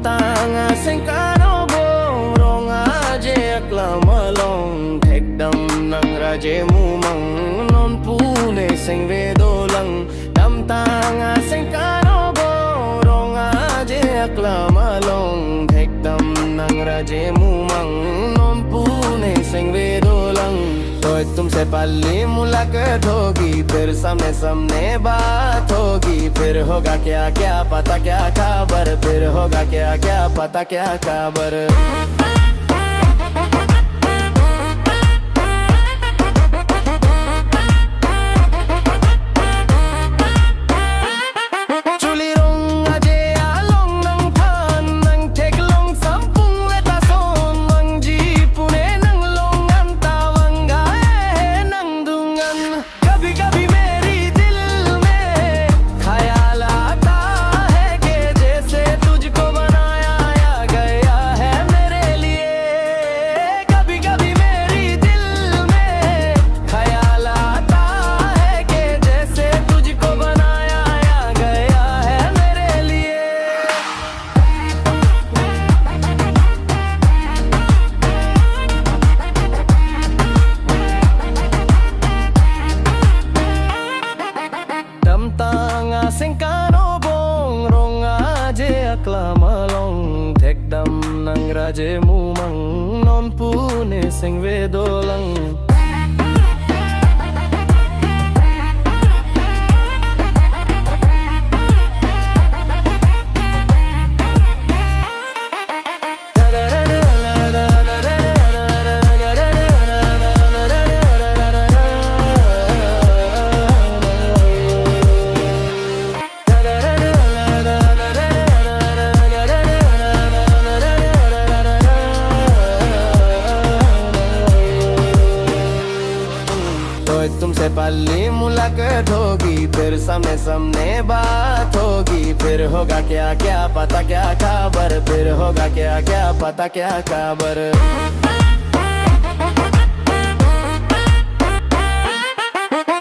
tanga sing kanobong rong aje aklamalong thekdam nang raje mumang non pune sing vedolang dam tanga sing kanobong rong aje aklamalong thekdam nang raje mumang non pune sing vedolang तो तुमसे पहली मुलाकात होगी फिर सामने सामने बात होगी फिर होगा क्या क्या पता क्या खबर फिर होगा क्या क्या पता क्या खबर Chuli Rong Aje along nang phan nang thek long sampung weta son mang ji pune nang long antawang gae nang dungan कभी कभी मेरी दिल में ख्याल आता है कि जैसे तुझको बनाया गया है मेरे लिए कभी कभी मेरी दिल में ख्याल आता है कि जैसे तुझको बनाया गया है मेरे लिए dam tanga sing kanobong rong aje aklamalong thekdam nang raje mumang non pune sing vedolang तुमसे पहली मुलाकात होगी फिर सामने सामने बात होगी फिर होगा क्या क्या पता क्या खबर फिर होगा क्या क्या पता क्या खबर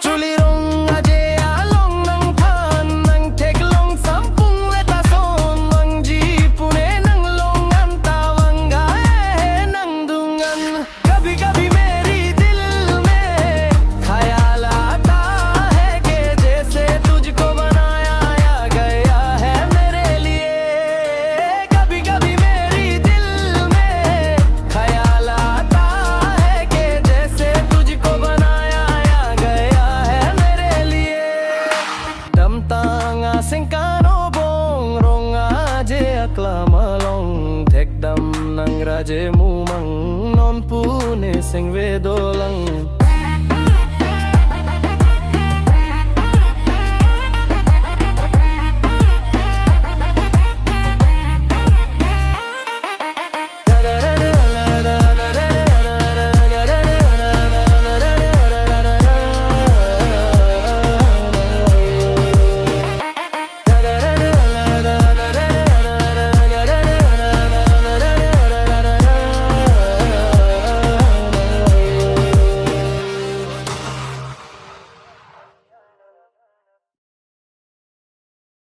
Chuli Rong Aje along nang phan nang thek long sampung weta son mang ji pune nang long antawang gae nang dungan कभी कभी मेरी दिल में ख्याल आता है कि जैसे तुझको बनाया गया है मेरे लिए कभी कभी मेरी दिल में ख्याल आता है कि जैसे तुझको बनाया गया है मेरे लिए dam tanga sing kanobong rong aje aklamalong thekdam nang raje mumang non pune sing vedolang